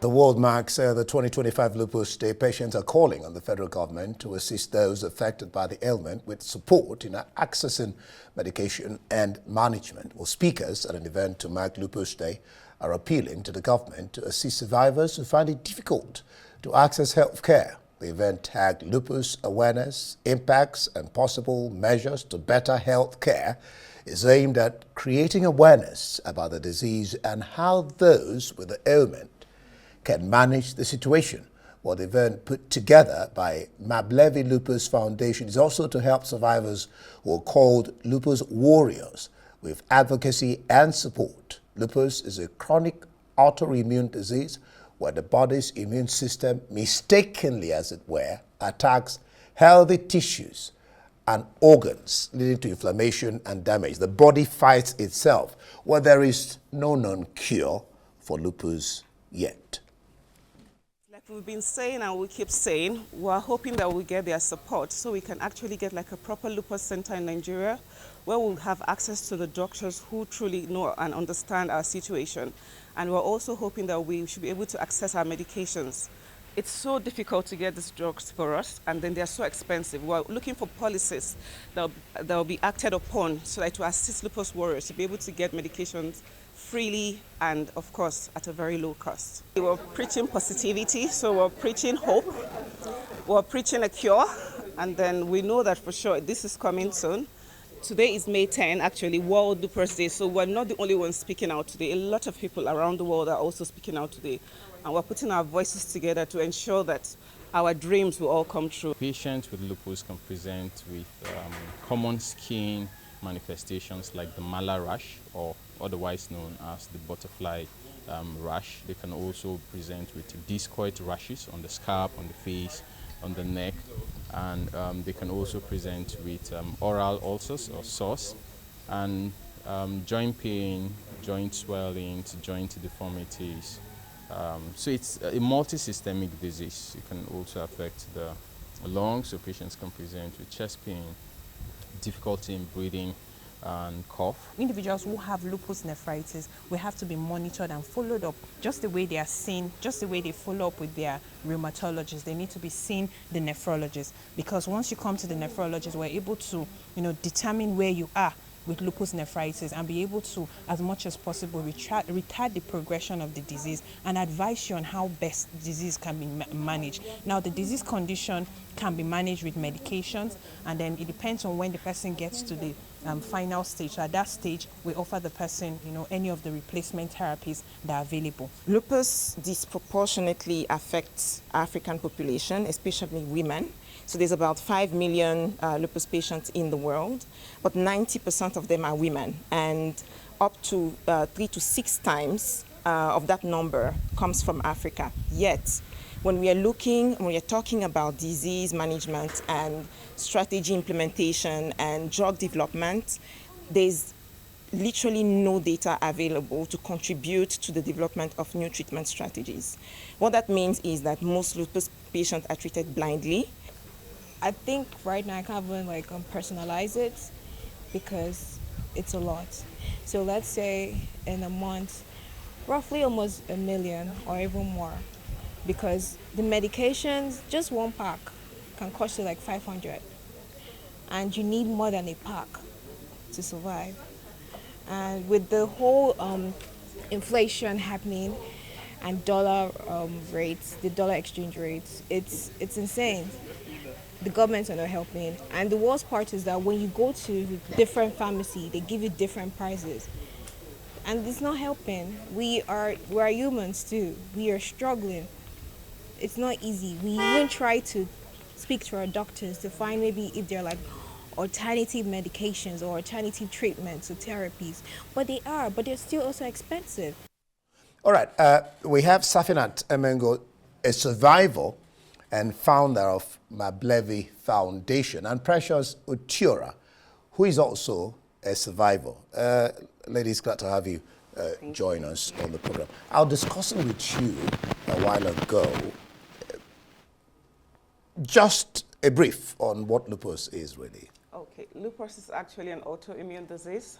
The world marks the 2025 Lupus Day. Patients are calling on the federal government to assist those affected by the ailment with support in accessing medication and management. Well, speakers at an event to mark Lupus Day are appealing to the government to assist survivors who find it difficult to access health care. The event tagged Lupus Awareness, Impacts and Possible Measures to Better Health Care is aimed at creating awareness about the disease and how those with the ailment can manage the situation. Well, the event put together by Mablevi Lupus Foundation is also to help survivors who are called Lupus Warriors with advocacy and support. Lupus is a chronic autoimmune disease where the body's immune system mistakenly, as it were, attacks healthy tissues and organs, leading to inflammation and damage. The body fights itself. Well, there is no known cure for lupus yet. Like we've been saying and we keep saying, we're hoping that we'll get their support so we can actually get like a proper lupus center in Nigeria where we'll have access to the doctors who truly know and understand our situation. And we're also hoping that we should be able to access our medications. It's so difficult to get these drugs for us, and then they're so expensive. We're looking for policies that will be acted upon so that to assist lupus warriors to be able to get medications freely and, of course, at a very low cost. We're preaching positivity, so we're preaching hope. We're preaching a cure, and then we know that for sure this is coming soon. Today is May 10, actually, World Lupus Day, so we're not the only ones speaking out today. A lot of people around the world are also speaking out today, and we're putting our voices together to ensure that our dreams will all come true. Patients with lupus can present with common skin manifestations like the mala rash, or otherwise known as the butterfly rash. They can also present with discoid rashes on the scalp, on the face, on the neck, and they can also present with oral ulcers or sores, and joint pain, joint swelling, joint deformities. So it's a multi-systemic disease. It can also affect the lungs, so patients can present with chest pain, difficulty in breathing, and cough. Individuals who have lupus nephritis will have to be monitored and followed up just the way they are seen, just the way they follow up with their rheumatologist. They need to be seeing the nephrologist, because once you come to the nephrologist, we're able to, determine where you are with lupus nephritis and be able to, as much as possible, retard the progression of the disease and advise you on how best the disease can be managed. Now, the disease condition can be managed with medications, and then it depends on when the person gets to the final stage. So at that stage, we offer the person, any of the replacement therapies that are available. Lupus disproportionately affects African population, especially women. So there's about 5 million lupus patients in the world, but 90% of them are women, and up to 3 to 6 times of that number comes from Africa. Yet, when we are talking about disease management and strategy implementation and drug development, there's literally no data available to contribute to the development of new treatment strategies. What that means is that most lupus patients are treated blindly. I think right now I can't even personalize it because it's a lot. So let's say in a month, roughly almost 1 million or even more, because the medications, just one pack can cost you like 500, and you need more than a pack to survive. And with the whole inflation happening and dollar rates, the dollar exchange rates, it's insane. The governments are not helping, and the worst part is that when you go to different pharmacy, they give you different prices, and it's not helping. We are humans too. We are struggling. It's not easy. We even try to speak to our doctors to find maybe if they're alternative medications or alternative treatments or therapies, but they're still also expensive. All right, we have Safinat Emengo, a survivor and founder of Mablevi Foundation, and Precious Otiora, who is also a survivor. Ladies, glad to have you join us on the program. I was discussing with you a while ago just a brief on what lupus is really. Okay, lupus is actually an autoimmune disease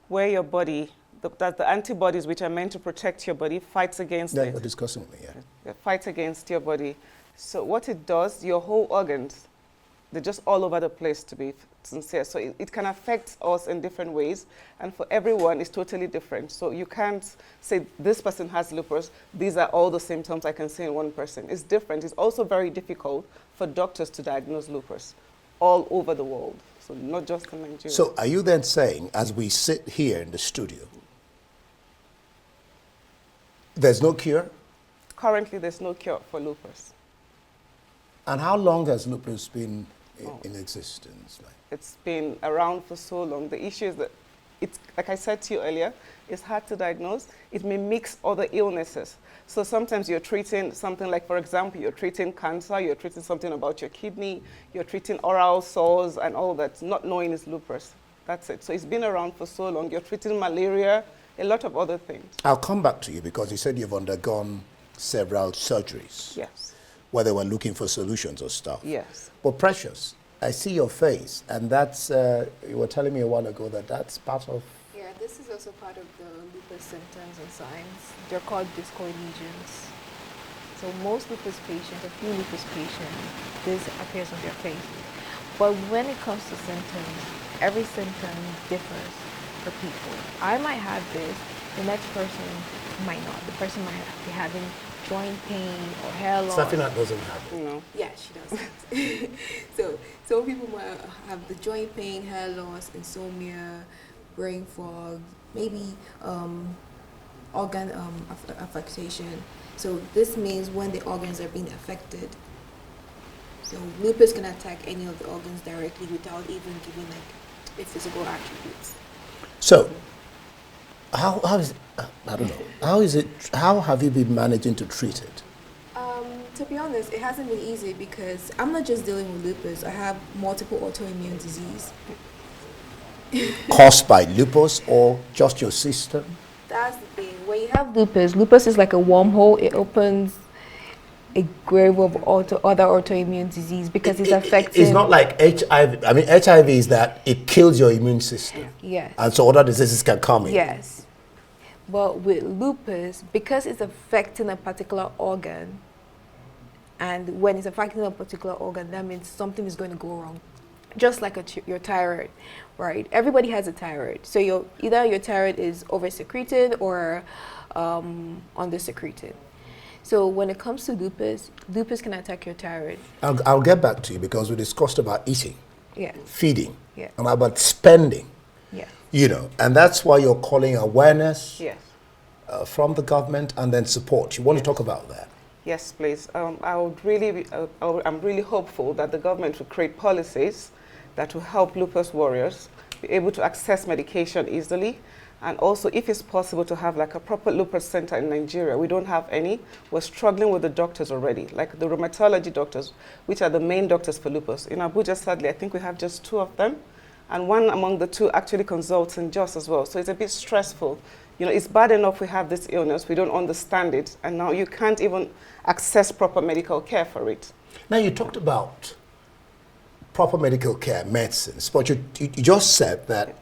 where your body, the antibodies which are meant to protect your body, fights against it. You're discussing with me, yeah. It fights against your body. So what it does, your whole organs, they're just all over the place, to be sincere. So it can affect us in different ways, and for everyone it's totally different. So you can't say this person has lupus, these are all the symptoms I can see in one person. It's different. It's also very difficult for doctors to diagnose lupus all over the world, so not just in Nigeria. So are you then saying, as we sit here in the studio, there's no cure? Currently there's no cure for lupus. And how long has lupus been in existence? It's been around for so long. The issue is that it's, like I said to you earlier, it's hard to diagnose. It mimics other illnesses. So sometimes you're treating something like, for example, you're treating cancer, you're treating something about your kidney, you're treating oral sores and all that, not knowing it's lupus. That's it. So it's been around for so long. You're treating malaria, a lot of other things. I'll come back to you because you said you've undergone several surgeries. Yes. Where they were looking for solutions or stuff. Yes. But Precious, I see your face, and that's, you were telling me a while ago that that's part of... Yeah, this is also part of the lupus symptoms and signs. They're called discoid lesions. So most lupus patients, a few lupus patients, this appears on their face. But when it comes to symptoms, every symptom differs for people. I might have this, the next person might not. The person might be having joint pain or hair loss. Safina doesn't have it. No. Yeah, she doesn't. So some people might have the joint pain, hair loss, insomnia, brain fog, maybe organ affectation. So this means when the organs are being affected. So lupus can attack any of the organs directly without even giving like a physical attributes. So, how is it, I don't know, how have you been managing to treat it? To be honest, it hasn't been easy because I'm not just dealing with lupus. I have multiple autoimmune disease. Caused by lupus or just your system? That's the thing. When you have lupus, lupus is like a wormhole. It opens a grave of other autoimmune disease because it's affecting... It's not like HIV. I mean, HIV is that it kills your immune system. Yes. And so other diseases can come in. Yes. But with lupus, because it's affecting a particular organ, and when it's affecting a particular organ, that means something is going to go wrong. Just like your thyroid, right? Everybody has a thyroid. So either your thyroid is over-secreted or under-secreted. So when it comes to lupus, lupus can attack your thyroid. I'll get back to you because we discussed about eating, feeding, Yeah. and about spending. Yeah. You know, and that's why you're calling awareness Yes. From the government and then support. You want to talk about that? Yes, please. I would really I'm really hopeful that the government will create policies that will help lupus warriors be able to access medication easily, and also, if it's possible, to have like a proper lupus center in Nigeria. We don't have any. We're struggling with the doctors already, like the rheumatology doctors, which are the main doctors for lupus. In Abuja, sadly, I think we have just 2 of them, and one among the 2 actually consults in Jos as well. So it's a bit stressful. You know, it's bad enough we have this illness, we don't understand it, and now you can't even access proper medical care for it. Now, you talked about proper medical care, medicines, but you just said that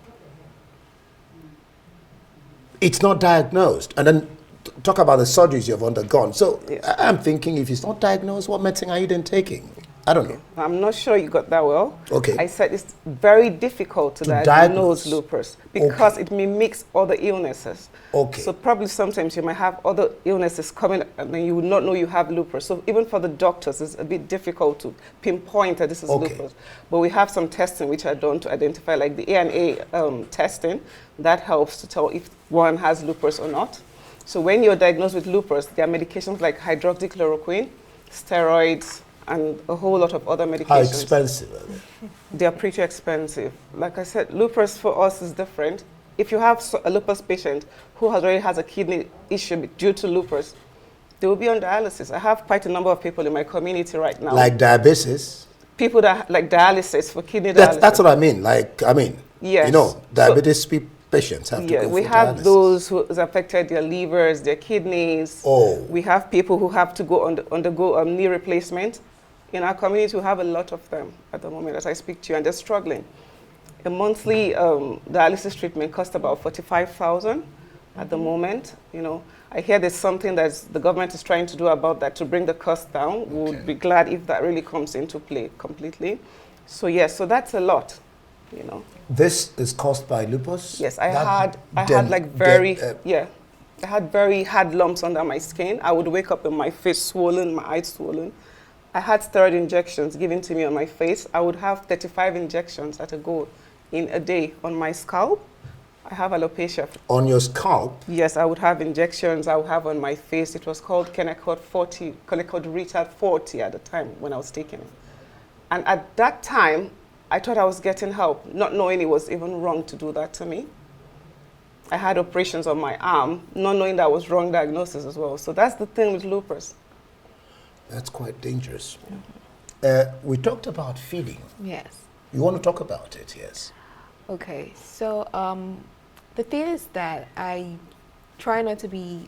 it's not diagnosed. And then talk about the surgeries you've undergone. So yes. I'm thinking, if it's not diagnosed, what medicine are you then taking? I don't know. I'm not sure you got that well. Okay. I said it's very difficult to diagnose lupus because it mimics other illnesses. Okay. So probably sometimes you might have other illnesses coming and then you would not know you have lupus. So even for the doctors, it's a bit difficult to pinpoint that this is lupus. But we have some testing which are done to identify, like the ANA testing, that helps to tell if one has lupus or not. So when you're diagnosed with lupus, there are medications like hydroxychloroquine, steroids, and a whole lot of other medications. How expensive are they? They are pretty expensive. Like I said, lupus for us is different. If you have a lupus patient who already has a kidney issue due to lupus, they will be on dialysis. I have quite a number of people in my community right now. Like diabetes? People that like dialysis for kidney dialysis. That's what I mean. Like, I mean, yes. You know, diabetes patients have to go for we have dialysis. those who has affected their livers, their kidneys. Oh. We have people who have to go undergo knee replacement. In our community, we have a lot of them at the moment as I speak to you, and they're struggling. A monthly dialysis treatment costs about 45,000, at the moment. You know, I hear there's something that the government is trying to do about that to bring the cost down. We would be glad if that really comes into play completely. So yes, so that's a lot, you know. This is caused by lupus? Yes, I had like very I had very hard lumps under my skin. I would wake up with my face swollen, my eyes swollen. I had steroid injections given to me on my face. I would have 35 injections at a go in a day on my scalp. I have alopecia. On your scalp? Yes, I would have injections I would have on my face. It was called Kennecord 40, Kennecord Retard 40 at the time when I was taking it. And at that time, I thought I was getting help, not knowing it was even wrong to do that to me. I had operations on my arm, not knowing that was wrong diagnosis as well. So that's the thing with lupus. That's quite dangerous. We talked about feeding. Yes. You want to talk about it, yes? Okay, so the thing is that I try not to be,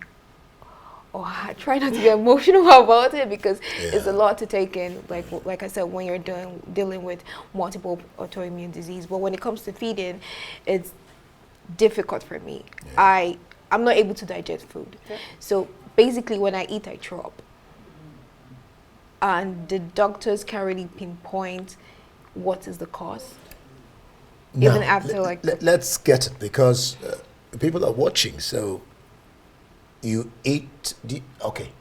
or I try not to get emotional about it because it's a lot to take in. Like I said, when you're dealing with multiple autoimmune disease, but when it comes to feeding, it's difficult for me. Yeah. I'm not able to digest food. Yeah. So basically, when I eat, I throw up, and the doctors can't really pinpoint what is the cause. Now, even after let's get it, because people are watching. So you eat, do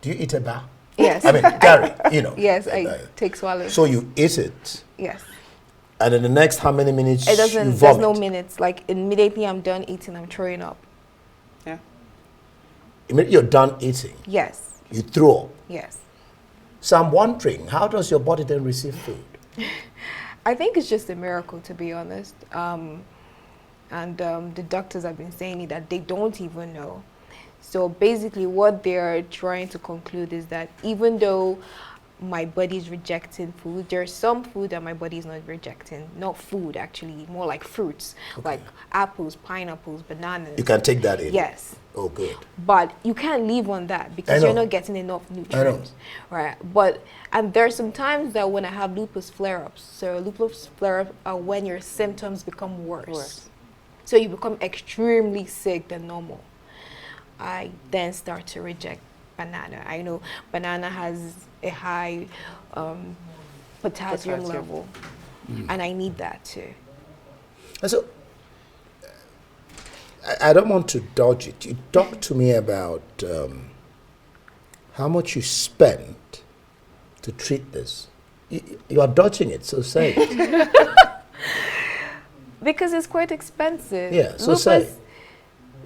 you eat a bar? Yes. I mean, Gary, you know. Yes, I take swallows. So you eat it. Yes. And in the next how many minutes it doesn't, you vomit? There's no minutes. Like immediately I'm done eating, I'm throwing up. Yeah. Immediately you're done eating? Yes. You throw up? Yes. So I'm wondering, how does your body then receive food? I think it's just a miracle, to be honest. The doctors have been saying that they don't even know. So basically what they're trying to conclude is that even though my body is rejecting food, there's some food that my body is not rejecting. Not food, actually, more like fruits, like apples, pineapples, bananas. You can take that in? Yes. Oh, good. But you can't live on that because you're not getting enough nutrients. Right. And there's some times that when I have lupus flare-ups, so lupus flare-ups are when your symptoms become worse. So you become extremely sick than normal. I then start to reject banana. I know banana has a high potassium level, and I need that too. And so, I don't want to dodge it. You talk to me about how much you spent to treat this. You are dodging it, so say it. Because it's quite expensive. Yeah, so say it.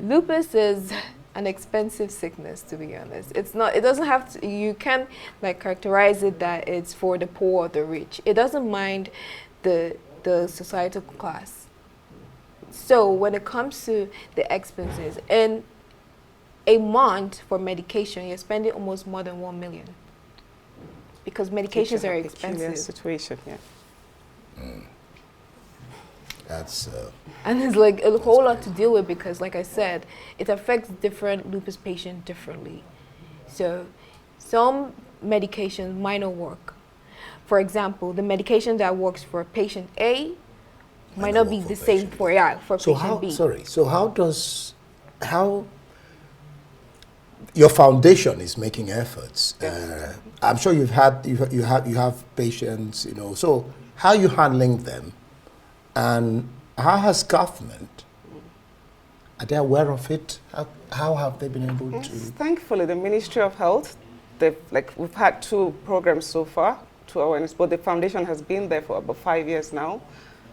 Lupus is an expensive sickness, to be honest. It's not, it doesn't have to, you can't like characterize it that it's for the poor or the rich. It doesn't mind the societal class. So when it comes to the expenses, in a month for medication, you're spending almost more than 1 million. Because medications are expensive. Situation, yeah. That's and it's like a whole lot to deal with because, like I said, it affects different lupus patients differently. So some medications might not work. For example, the medication that works for patient A might not be the same for patient B. So how your foundation is making efforts. I'm sure you have patients, you know. So how are you handling them? And how has government, are they aware of it? How have they been able to? Thankfully, the Ministry of Health, we've had 2 programs so far, 2 awareness, but the foundation has been there for about 5 years now.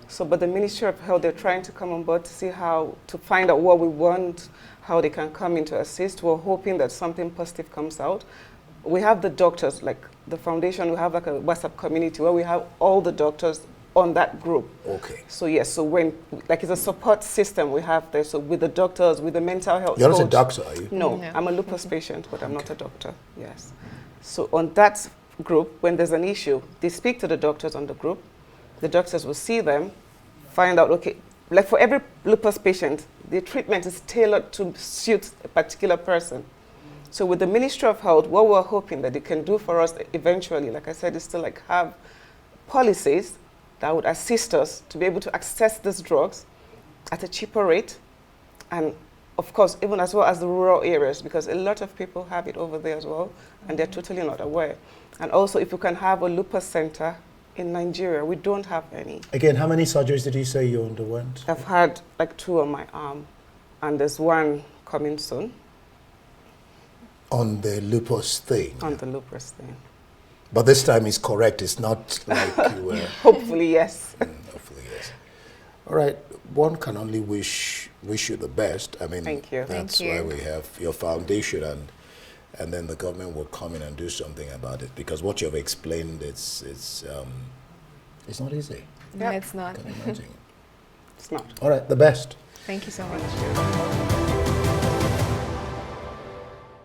So, but the Ministry of Health, they're trying to come on board to see how, to find out what we want, how they can come in to assist. We're hoping that something positive comes out. We have the doctors, like the foundation, we have like a WhatsApp community where we have all the doctors on that group. Okay. So yes, so when, like it's a support system we have there, so with the doctors, with the mental health You're coach. not a doctor, are you? No, I'm a lupus patient, but I'm not a doctor, yes. So on that group, when there's an issue, they speak to the doctors on the group. The doctors will see them, find out, okay, like for every lupus patient, the treatment is tailored to suit a particular person. So with the Ministry of Health, what we're hoping that they can do for us eventually, like I said, is to like have policies that would assist us to be able to access these drugs at a cheaper rate and of course, even as well as the rural areas, because a lot of people have it over there as well, and they're totally not aware. And also, if you can have a lupus center in Nigeria, we don't have any. Again, how many surgeries did you say you underwent? I've had like 2 on my arm, and there's 1 coming soon. On the lupus thing? On the lupus thing. But this time it's correct, it's not like you were... Hopefully, yes. Hopefully, yes. All right, one can only wish you the best. I mean, thank you. That's Thank you. why we have your foundation, and then the government will come in and do something about it, because what you've explained, it's not easy. No, it's not. Can you imagine? It's not. All right, the best. Thank you so much.